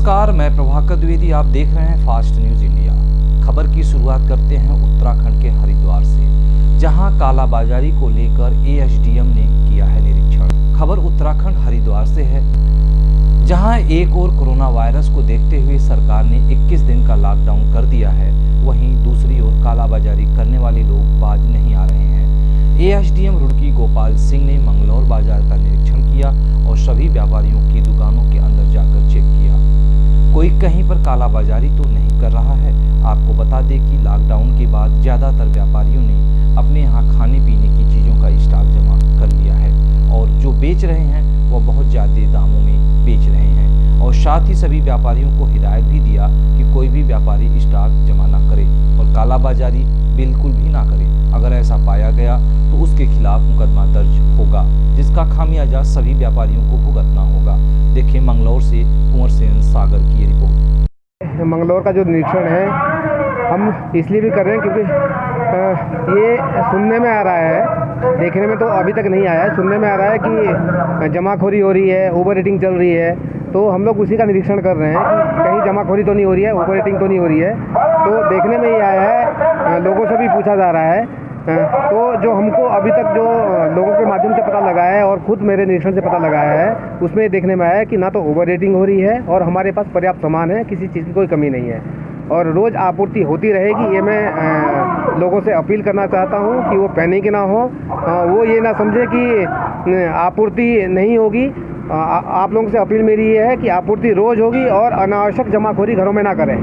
नमस्कार, मैं प्रभाकर द्विवेदी। आप देख रहे हैं फास्ट न्यूज इंडिया। खबर की शुरुआत करते हैं उत्तराखंड के हरिद्वार से, जहां कालाबाजारी को लेकर एएसडीएम ने किया है निरीक्षण। खबर उत्तराखंड हरिद्वार से है, जहां एक ओर कोरोना वायरस को देखते हुए सरकार ने 21 दिन का लॉकडाउन कर दिया है, वहीं दूसरी ओर कालाबाजारी करने वाले लोग बाज नहीं आ रहे हैं। एएसडीएम रुड़की गोपाल सिंह ने मंगलौर बाजार का निरीक्षण किया और सभी व्यापारियों की दुकानों के अंदर जाकर चेक किया। कोई कहीं पर कालाबाजारी तो नहीं कर रहा है। आपको बता दें कि लॉकडाउन के बाद ज्यादातर व्यापारियों ने अपने यहाँ खाने पीने की चीजों का स्टॉक जमा कर लिया है और जो बेच रहे हैं वह बहुत ज्यादा दामों में बेच रहे हैं। और साथ ही सभी व्यापारियों को हिदायत भी दिया कि कोई भी व्यापारी स्टॉक जमा ना करे और कालाबाजारी बिल्कुल भी ना करे। अगर ऐसा पाया गया तो उसके खिलाफ मुकदमा दर्ज होगा, जिसका खामियाजा सभी व्यापारियों को भुगतना होगा। देखिए मंगलौर से कुंवर सेन सागर की रिपोर्ट। मंगलौर का जो निरीक्षण है हम इसलिए भी कर रहे हैं क्योंकि ये सुनने में आ रहा है, देखने में तो अभी तक नहीं आया है, सुनने में आ रहा है कि जमाखोरी हो रही है, ओवर रेटिंग चल रही है। तो हम लोग उसी का निरीक्षण कर रहे हैं कि कहीं जमाखोरी तो नहीं हो रही है, ओवर रेटिंग तो नहीं हो रही है। तो देखने में ये आया है, लोगों से भी पूछा जा रहा है। तो जो हमको अभी तक जो लोगों के माध्यम से पता लगा है और खुद मेरे निरीक्षण से पता लगाया है, उसमें देखने में आया है कि ना तो ओवर रेटिंग हो रही है और हमारे पास पर्याप्त सामान है, किसी चीज़ की कोई कमी नहीं है और रोज़ आपूर्ति होती रहेगी। ये मैं लोगों से अपील करना चाहता हूँ कि वो पैनिक ना हो, वो ये ना समझे कि आपूर्ति नहीं होगी। आप लोगों से अपील मेरी ये है कि आपूर्ति रोज़ होगी और अनावश्यक जमाखोरी घरों में ना करें।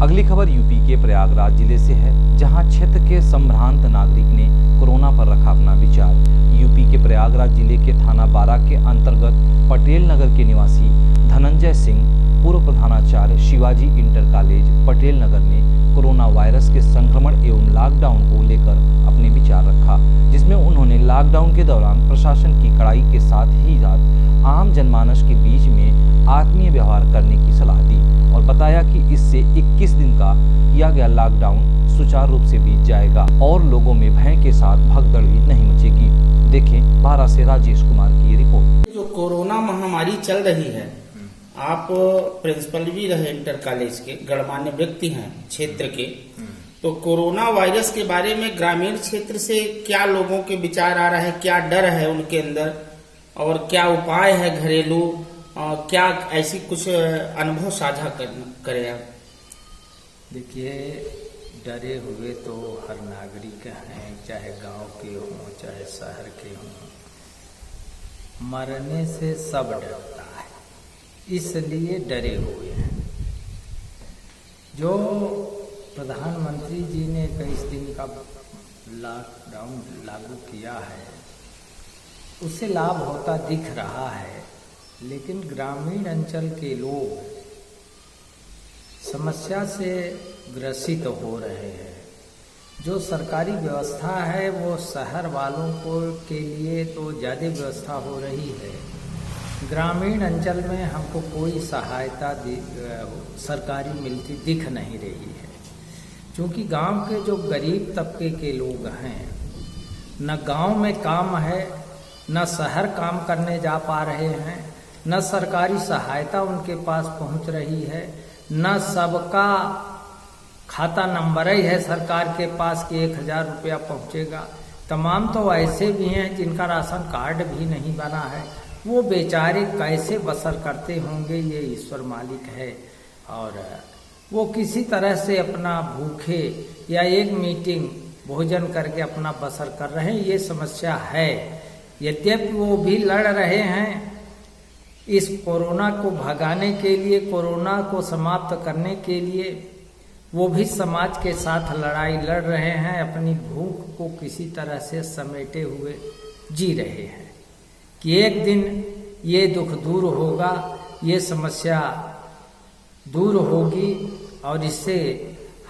अगली खबर यूपी के प्रयागराज जिले से है, जहां क्षेत्र के संभ्रांत नागरिक ने कोरोना पर रखा अपना विचार। यूपी के प्रयागराज जिले के थाना 12 के अंतर्गत पटेल नगर के निवासी धनंजय सिंह, पूर्व प्रधानाचार्य शिवाजी इंटर कॉलेज पटेल नगर ने कोरोना वायरस के संक्रमण एवं लॉकडाउन को लेकर अपने विचार रखा, जिसमें उन्होंने लॉकडाउन के दौरान प्रशासन की कड़ाई के साथ ही आम जनमानस के बीच में आत्मीय व्यवहार करने की सलाह दी और बताया कि इससे 21 दिन का किया गया लॉकडाउन सुचारू रूप से बीत जाएगा और लोगों में भय के साथ भगदड़ भी नहीं मचेगी। देखें 12 से राजेश कुमार की रिपोर्ट। जो कोरोना महामारी चल रही है, आप प्रिंसिपल भी रहे इंटर कॉलेज के, गणमान्य व्यक्ति हैं क्षेत्र के, तो कोरोना वायरस के बारे में ग्रामीण क्षेत्र से क्या लोगों के विचार आ रहा है, क्या डर है उनके अंदर और क्या उपाय है घरेलू, क्या ऐसी कुछ अनुभव साझा करें आप? देखिए, डरे हुए तो हर नागरिक हैं, चाहे गांव के हों चाहे शहर के हों। मरने से सब डरता है, इसलिए डरे हुए हैं। जो प्रधानमंत्री जी ने 21 दिन का लॉकडाउन लागू किया है, उससे लाभ होता दिख रहा है, लेकिन ग्रामीण अंचल के लोग समस्या से ग्रसित हो रहे हैं। जो सरकारी व्यवस्था है वो शहर वालों को के लिए तो ज़्यादा व्यवस्था हो रही है, ग्रामीण अंचल में हमको कोई सहायता सरकारी मिलती दिख नहीं रही है। क्योंकि गांव के जो गरीब तबके के लोग हैं, न गांव में काम है, न शहर काम करने जा पा रहे हैं, न सरकारी सहायता उनके पास पहुंच रही है, न सबका खाता नंबर ही है सरकार के पास कि 1000 रुपया पहुंचेगा। तमाम तो ऐसे भी हैं जिनका राशन कार्ड भी नहीं बना है, वो बेचारे कैसे बसर करते होंगे ये ईश्वर मालिक है। और वो किसी तरह से अपना भूखे या एक मीटिंग भोजन करके अपना बसर कर रहे हैं, ये समस्या है। यद्यपि वो भी लड़ रहे हैं इस कोरोना को भगाने के लिए, कोरोना को समाप्त करने के लिए, वो भी समाज के साथ लड़ाई लड़ रहे हैं, अपनी भूख को किसी तरह से समेटे हुए जी रहे हैं कि एक दिन ये दुख दूर होगा, ये समस्या दूर होगी और इससे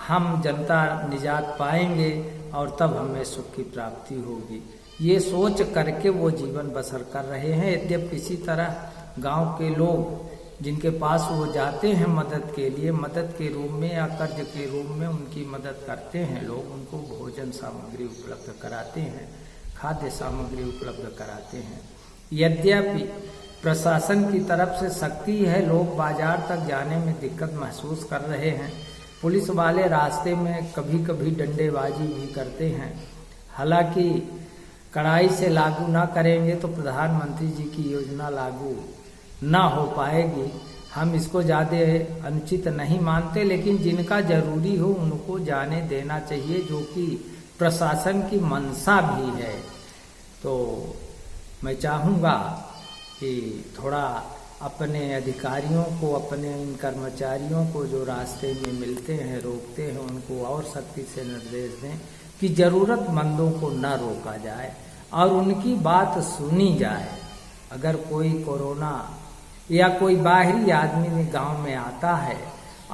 हम जनता निजात पाएंगे और तब हमें सुख की प्राप्ति होगी। ये सोच करके वो जीवन बसर कर रहे हैं। यद्यपि किसी तरह गांव के लोग जिनके पास वो जाते हैं मदद के लिए, मदद के रूप में या कर्ज के रूप में उनकी मदद करते हैं लोग, उनको भोजन सामग्री उपलब्ध कराते हैं, खाद्य सामग्री उपलब्ध कराते हैं। यद्यपि प्रशासन की तरफ से सख्ती है, लोग बाजार तक जाने में दिक्कत महसूस कर रहे हैं। पुलिस वाले रास्ते में कभी कभी डंडेबाजी भी करते हैं। हालांकि कड़ाई से लागू ना करेंगे तो प्रधानमंत्री जी की योजना लागू ना हो पाएगी। हम इसको ज़्यादा अनुचित नहीं मानते, लेकिन जिनका जरूरी हो उनको जाने देना चाहिए, जो कि प्रशासन की मंशा भी है। तो मैं चाहूँगा कि थोड़ा अपने अधिकारियों को, अपने इन कर्मचारियों को जो रास्ते में मिलते हैं, रोकते हैं, उनको और सख्ती से निर्देश दें कि ज़रूरतमंदों को न रोका जाए और उनकी बात सुनी जाए। अगर कोई कोरोना या कोई बाहरी आदमी गांव में आता है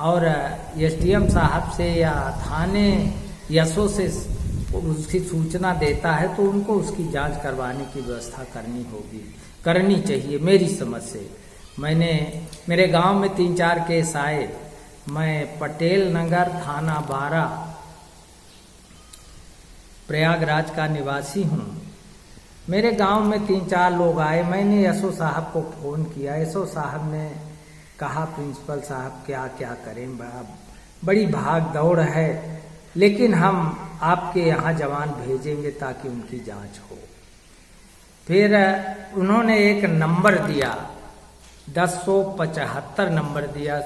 और एसडीएम साहब से या थाने यसो से उसकी सूचना देता है तो उनको उसकी जांच करवाने की व्यवस्था करनी चाहिए। मेरी समझ से मेरे गांव में 3-4 केस आए। मैं पटेल नगर थाना 12 प्रयागराज का निवासी हूँ। मेरे गांव में 3-4 लोग आए। मैंने यसो साहब को फ़ोन किया। यसो साहब ने कहा प्रिंसिपल साहब क्या क्या करें, बड़ी भाग दौड़ है, लेकिन हम आपके यहाँ जवान भेजेंगे ताकि उनकी जांच हो। फिर उन्होंने एक नंबर दिया, 1075 नंबर दिया।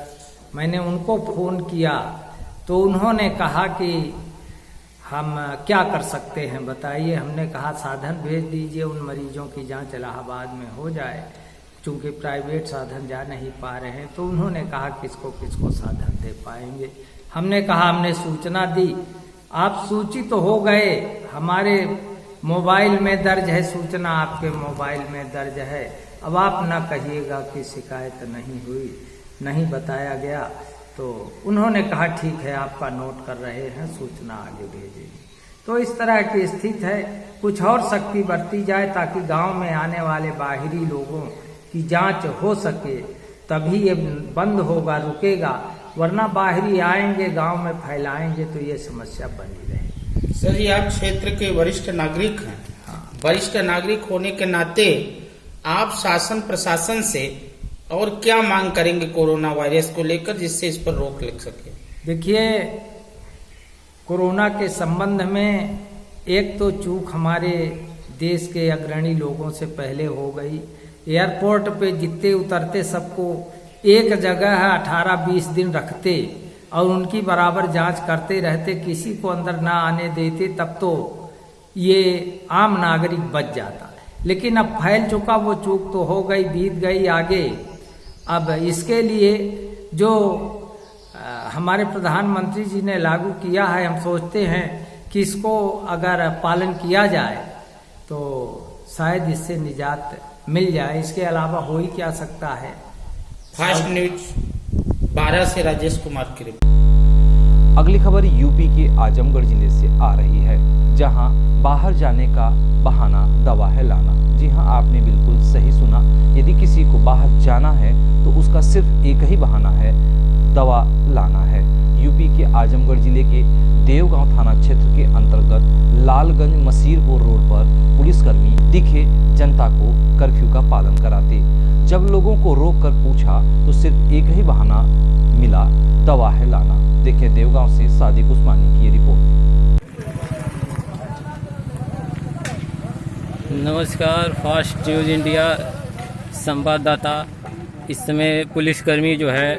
मैंने उनको फ़ोन किया तो उन्होंने कहा कि हम क्या कर सकते हैं बताइए। हमने कहा साधन भेज दीजिए, उन मरीजों की जांच इलाहाबाद में हो जाए, चूँकि प्राइवेट साधन जा नहीं पा रहे हैं। तो उन्होंने कहा किसको किसको साधन दे पाएंगे। हमने कहा हमने सूचना दी, आप सूचित तो हो गए, हमारे मोबाइल में दर्ज है, सूचना आपके मोबाइल में दर्ज है। अब आप ना कहिएगा कि शिकायत नहीं हुई, नहीं बताया गया। तो उन्होंने कहा ठीक है, आपका नोट कर रहे हैं, सूचना आगे भेजेंगे। तो इस तरह की स्थिति है। कुछ और सख्ती बरती जाए ताकि गांव में आने वाले बाहरी लोगों की जांच हो सके, तभी ये बंद होगा, रुकेगा। वरना बाहरी आएंगे, गांव में फैलाएंगे तो ये समस्या बनी रहेगी। सर जी, आप क्षेत्र के वरिष्ठ नागरिक हैं। हाँ। वरिष्ठ नागरिक होने के नाते आप शासन प्रशासन से और क्या मांग करेंगे कोरोना वायरस को लेकर, जिससे इस पर रोक लग सके? देखिए, कोरोना के संबंध में एक तो चूक हमारे देश के अग्रणी लोगों से पहले हो गई। एयरपोर्ट पे जितने उतरते सबको एक जगह 18-20 दिन रखते और उनकी बराबर जांच करते रहते, किसी को अंदर ना आने देते, तब तो ये आम नागरिक बच जाता। लेकिन अब फैल चुका, वो चूक तो हो गई, बीत गई आगे। अब इसके लिए जो हमारे प्रधानमंत्री जी ने लागू किया है, हम सोचते हैं कि इसको अगर पालन किया जाए तो शायद इससे निजात मिल जाए। इसके अलावा हो ही क्या सकता है। फास्ट न्यूज 12 से राजेश कुमार की रिपोर्ट। अगली खबर यूपी के आजमगढ़ जिले से आ रही है, जहां बाहर जाने का बहाना दवा है लाना। जी हां, आपने बिल्कुल सही सुना। यदि किसी को बाहर जाना है तो उसका सिर्फ एक ही बहाना है, दवा लाना है। यूपी के आजमगढ़ जिले के देवगांव थाना क्षेत्र के अंतर्गत लालगंज मसीरपुर रोड पर पुलिसकर्मी दिखे जनता को कर्फ्यू का पालन कराते। जब लोगों को रोक कर पूछा तो सिर्फ एक ही बहाना मिला, दवा है लाना। देखिए देवगांव से सादिक उस्मानी की ये रिपोर्ट। नमस्कार, फास्ट न्यूज इंडिया संवाददाता। इस समय पुलिसकर्मी जो है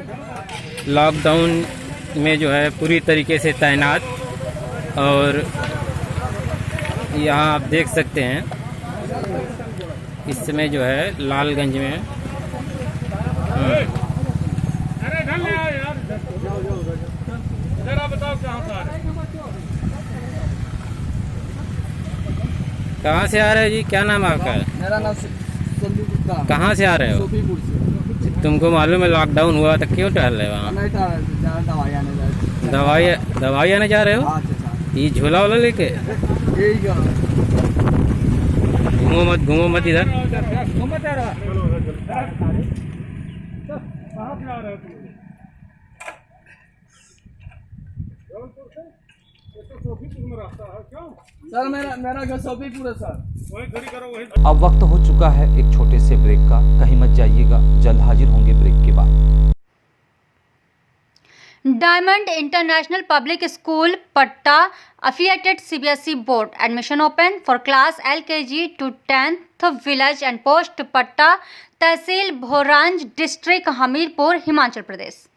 लॉकडाउन में जो है पूरी तरीके से तैनात, और यहाँ आप देख सकते हैं इस समय जो है लालगंज में कहाँ से आ रहे हो जी? क्या नाम है आपका? मेरा नाम संदीप गुप्ता। कहाँ से आ रहे हो? सोफीपुर से। तुमको मालूम है लॉकडाउन हुआ तो क्यों टहल रहे हो वहाँ? नहीं था, दवाई आने जा दवाई आने जा रहे हो? हाँ, अच्छा। ये झोला वाला लेके यही का। घूमो मत इधर। सर मेरा घर सोफीपुर है सर। अब वक्त हो चुका है एक छोटे से ब्रेक का, कहीं मत जाइएगा, जल्द हाजिर होंगे ब्रेक के बाद। डायमंड इंटरनेशनल पब्लिक स्कूल पट्टा affiliated CBSE board admission open for class LKG to 10th village and post पट्टा तहसील भोरांज डिस्ट्रिक्ट हमीरपुर हिमाचल प्रदेश।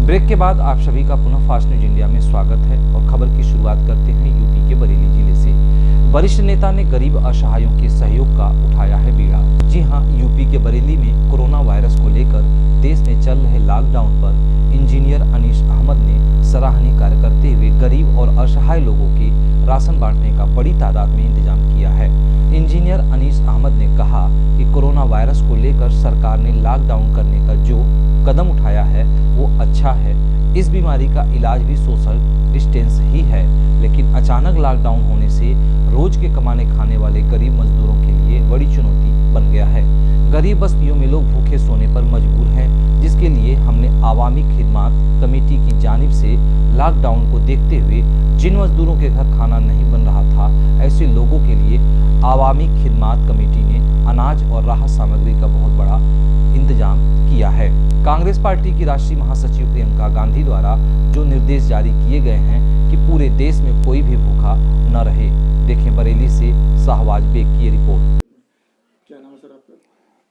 ब्रेक के बाद आप सभी का पुनः फास्ट न्यूज इंडिया में स्वागत है और खबर की शुरुआत करते हैं यूपी के बरेली जिले से। वरिष्ठ नेता ने गरीब असहायों के सहयोग का उठाया है बीड़ा। जी हां, यूपी के बरेली में कोरोना वायरस को लेकर देश में चल रहे लॉकडाउन पर इंजीनियर अनीस अहमद ने सराहनीय कार्य करते हुए गरीब और असहाय लोगों के राशन बांटने का बड़ी तादाद में इंतजाम किया है। इंजीनियर अनीस अहमद ने कहा कि कोरोना वायरस को लेकर सरकार ने लॉकडाउन करने का जो कदम उठाया है वो अच्छा है। इस बीमारी का इलाज भी सोशल डिस्टेंस ही है, लेकिन अचानक लॉकडाउन होने से रोज के कमाने खाने वाले गरीब मजदूरों के लिए बड़ी चुनौती बन गया है। गरीब बस्तियों में लोग भूखे सोने पर मजबूर हैं, जिसके लिए हमने आवामी खिदमत कमेटी की जानिब से लॉकडाउन को देखते हुए जिन मजदूरों के घर खाना नहीं बन रहा था, ऐसे लोगों के लिए आवामी खिदमत कमेटी ने अनाज और राहत सामग्री का बहुत बड़ा इंतजाम किया है। कांग्रेस पार्टी की राष्ट्रीय महासचिव प्रियंका गांधी द्वारा जो निर्देश जारी किए गए हैं कि पूरे देश में कोई भी भूखा न रहे। देखें बरेली से शाहबाज बेग की रिपोर्ट। क्या नाम है सर आपका?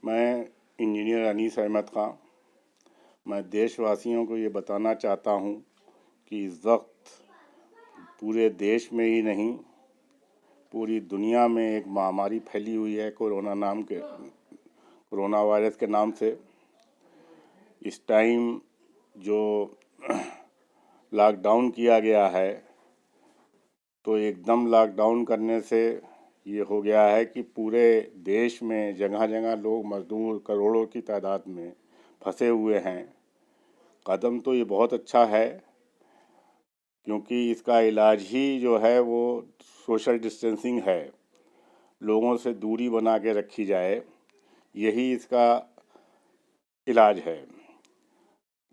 मैं इंजीनियर अनीस अहमद खां। मैं देशवासियों को ये बताना चाहता हूँ कि इस वक्त पूरे देश में ही नहीं पूरी दुनिया में एक महामारी फैली हुई है कोरोना वायरस के नाम से। इस टाइम जो लॉकडाउन किया गया है तो एकदम लॉकडाउन करने से ये हो गया है कि पूरे देश में जगह जगह लोग मजदूर करोड़ों की तादाद में फंसे हुए हैं। कदम तो ये बहुत अच्छा है, क्योंकि इसका इलाज ही जो है वो सोशल डिस्टेंसिंग है, लोगों से दूरी बना के रखी जाए, यही इसका इलाज है।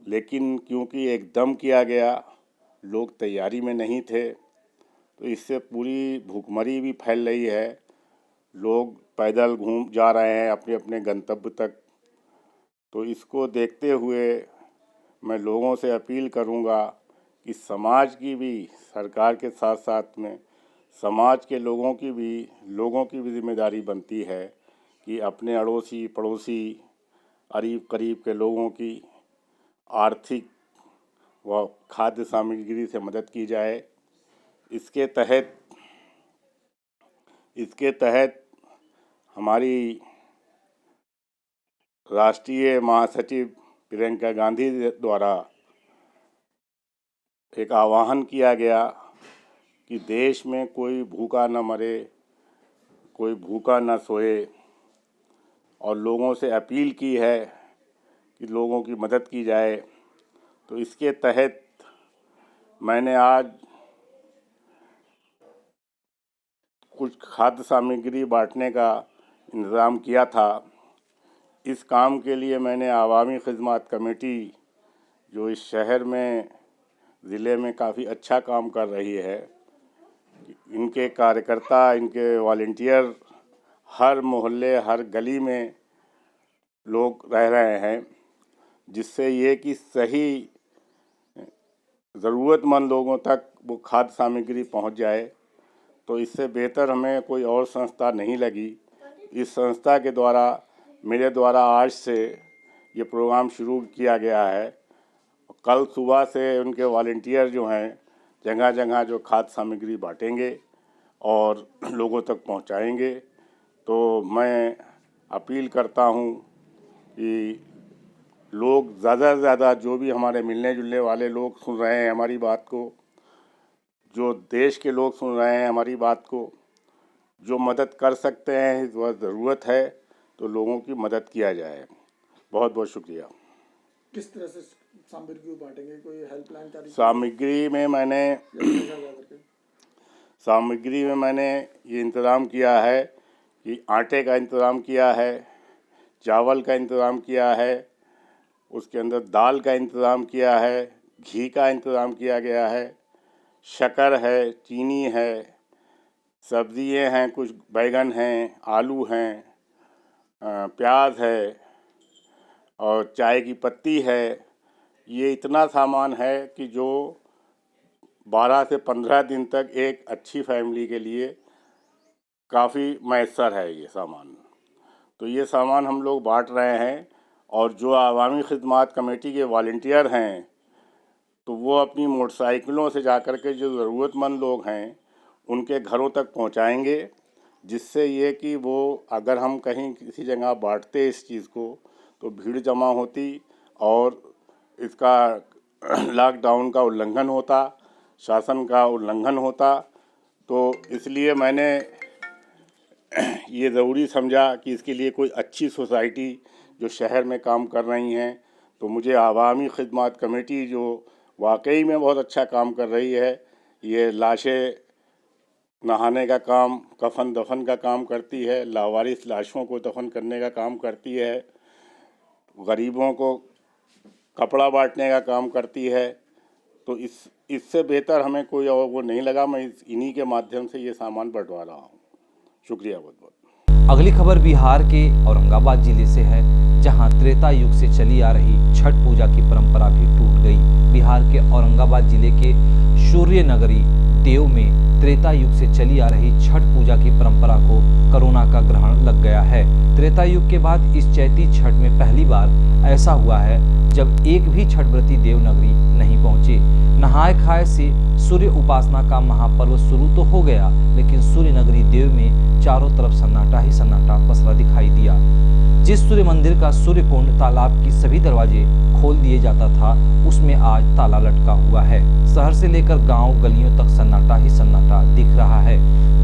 लेकिन क्योंकि एकदम किया गया, लोग तैयारी में नहीं थे, तो इससे पूरी भूखमरी भी फैल रही है। लोग पैदल घूम जा रहे हैं अपने अपने गंतव्य तक। तो इसको देखते हुए मैं लोगों से अपील करूंगा कि समाज की भी, सरकार के साथ साथ में समाज के लोगों की भी जिम्मेदारी बनती है कि अपने अड़ोसी पड़ोसी करीब के लोगों की आर्थिक व खाद्य सामग्री से मदद की जाए। इसके तहत हमारी राष्ट्रीय महासचिव प्रियंका गांधी द्वारा एक आह्वान किया गया कि देश में कोई भूखा न मरे, कोई भूखा न सोए, और लोगों से अपील की है कि लोगों की मदद की जाए। तो इसके तहत मैंने आज कुछ खाद्य सामग्री बांटने का इंतज़ाम किया था। इस काम के लिए मैंने आवामी खिदमत कमेटी, जो इस शहर में ज़िले में काफ़ी अच्छा काम कर रही है, इनके कार्यकर्ता, इनके वॉलंटियर हर मोहल्ले हर गली में लोग रह रहे हैं, जिससे ये कि सही ज़रूरतमंद लोगों तक वो खाद्य सामग्री पहुंच जाए। तो इससे बेहतर हमें कोई और संस्था नहीं लगी। इस संस्था के द्वारा, मेरे द्वारा आज से ये प्रोग्राम शुरू किया गया है। कल सुबह से उनके वॉलंटियर जो हैं जगह जगह जो खाद्य सामग्री बांटेंगे और लोगों तक पहुंचाएंगे। तो मैं अपील करता हूं कि लोग ज़्यादा से ज़्यादा, जो भी हमारे मिलने जुलने वाले लोग सुन रहे हैं हमारी बात को, जो देश के लोग सुन रहे हैं हमारी बात को, जो मदद कर सकते हैं, इस वक्त ज़रूरत है तो लोगों की मदद किया जाए। बहुत बहुत शुक्रिया। किस तरह से सामग्री बांटेंगे? कोई हेल्पलाइन जारी? सामग्री में मैंने ये इंतज़ाम किया है कि आटे का इंतज़ाम किया है, चावल का इंतज़ाम किया है, उसके अंदर दाल का इंतज़ाम किया है, घी का इंतज़ाम किया गया है, शक्कर है, चीनी है, सब्जियां हैं, कुछ बैगन हैं, आलू हैं, प्याज है और चाय की पत्ती है। ये इतना सामान है कि जो 12 से 15 दिन तक एक अच्छी फैमिली के लिए काफ़ी मैसर है ये सामान। तो ये सामान हम लोग बांट रहे हैं और जो आवामी खिदमत कमेटी के वॉलंटियर हैं तो वो अपनी मोटरसाइकिलों से जाकर के जो ज़रूरतमंद लोग हैं उनके घरों तक पहुंचाएंगे, जिससे ये कि वो अगर हम कहीं किसी जगह बांटते इस चीज़ को तो भीड़ जमा होती और इसका लॉकडाउन का उल्लंघन होता, शासन का उल्लंघन होता। तो इसलिए मैंने ये ज़रूरी समझा कि इसके लिए कोई अच्छी सोसाइटी जो शहर में काम कर रही हैं, तो मुझे आवामी खिदमत कमेटी जो वाकई में बहुत अच्छा काम कर रही है, ये लाशें नहाने का काम, कफन दफन का काम करती है, लावारिस लाशों को दफन करने का काम करती है, गरीबों को कपड़ा बांटने का काम करती है। तो इससे बेहतर हमें कोई और वो नहीं लगा। मैं इन्हीं के माध्यम से ये सामान बंटवा रहा हूँ। शुक्रिया बहुत बहुत। अगली खबर बिहार के औरंगाबाद जिले से है, जहां त्रेता युग से चली आ रही छठ पूजा की परंपरा भी टूट गई। बिहार के औरंगाबाद जिले के सूर्य नगरी देव में त्रेता युग से चली आ रही छठ पूजा की परंपरा को कोरोना का ग्रहण लग गया है। त्रेता युग के बाद इस चैती छठ में पहली बार ऐसा हुआ है जब एक भी छठव्रती देवनगरी नहीं पहुंचे। नहाए खाए से सूर्य उपासना का महापर्व शुरू तो हो गया, लेकिन सूर्य नगरी देव में चारों तरफ सन्नाटा ही सन्नाटा पसरा दिखाई दिया। जिस सूर्य मंदिर का सूर्य कुंड तालाब की सभी दरवाजे खोल दिए जाता था, उसमें आज ताला लटका हुआ है। शहर से लेकर गांव गलियों तक सन्नाटा ही सन्नाटा दिख रहा है।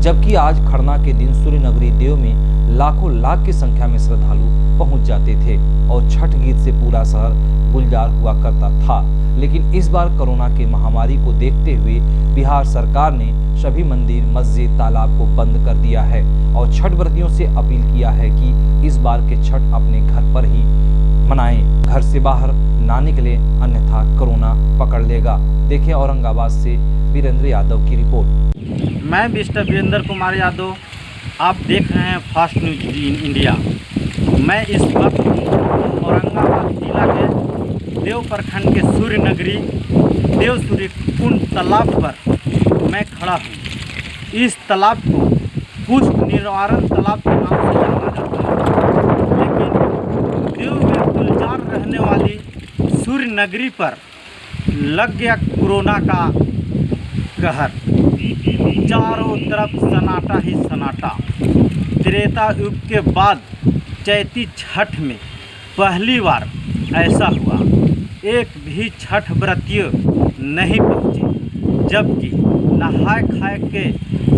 जबकि आज खरना के दिन सूर्य नगरी देव में लाखों लाख की संख्या में श्रद्धालु पहुंच जाते थे और छठ गीत से पूरा शहर गुलजार हुआ करता था। लेकिन इस बार कोरोना की महामारी को देखते हुए बिहार सरकार ने सभी मंदिर, मस्जिद, तालाब को बंद कर दिया है और छठ व्रतियों से अपील किया है कि इस बार के छठ अपने घर पर ही मनाएं, घर से बाहर ना निकले, अन्यथा कोरोना पकड़ लेगा। देखिए औरंगाबाद से वीरेंद्र यादव की रिपोर्ट। मैं मिस्टर वीरेंद्र कुमार यादव, आप देख रहे हैं फास्ट न्यूज इंडिया। मैं इस वक्त औरंगाबाद जिला के देव प्रखंड के सूर्य नगरी देव सूर्य कुंड तालाब पर मैं खड़ा हूँ। इस तालाब को पुष्प निवारण तालाब के नाम से जाना जाता है, लेकिन देव में गुलजार रहने वाली सूर्य नगरी पर लग गया कोरोना का कहर। चारों तरफ सन्नाटा ही सन्नाटा। त्रेता युग के बाद चैती छठ में पहली बार ऐसा हुआ, एक भी छठ व्रती नहीं पहुँचे, जबकि नहाए खाए के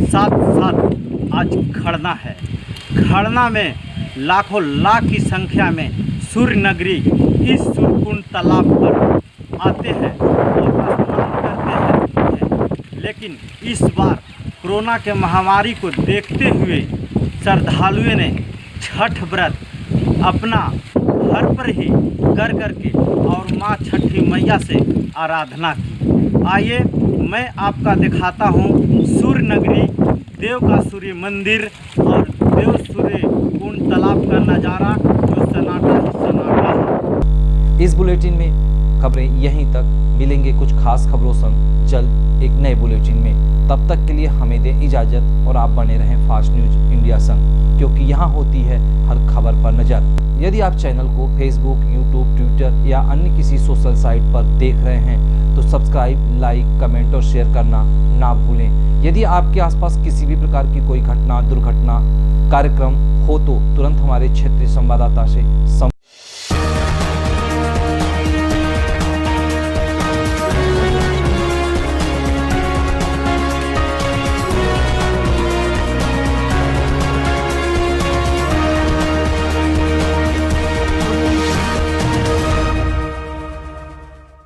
साथ साथ आज खरना है। खरना में लाखों लाख की संख्या में सूर्य नगरी इस सूर्यकुंड तालाब पर आते हैं और स्नान करते हैं। लेकिन इस बार कोरोना के महामारी को देखते हुए श्रद्धालुओं ने छठ व्रत अपना घर पर ही कर करके और माँ छठी मैया से आराधना की। आइए मैं आपका दिखाता हूँ सूर्य नगरी देव का सूर्य मंदिर और देव सूर्य कुंड तालाब का नज़ारा, जो सन्नाटा ही सन्नाटा है। इस बुलेटिन में खबरें यहीं तक। मिलेंगे कुछ खास खबरों संग जल्द एक नए बुलेटिन में। तब तक के लिए हमें दें इजाजत और आप बने रहें फास्ट न्यूज इंडिया संग, क्योंकि यहाँ होती है हर खबर पर नजर। यदि आप चैनल को फेसबुक, यूट्यूब, ट्विटर या अन्य किसी सोशल साइट पर देख रहे हैं तो सब्सक्राइब, लाइक, कमेंट और शेयर करना ना भूलें। यदि आपके आसपास किसी भी प्रकार की कोई घटना, दुर्घटना, कार्यक्रम हो तो तुरंत हमारे क्षेत्रीय संवाददाता से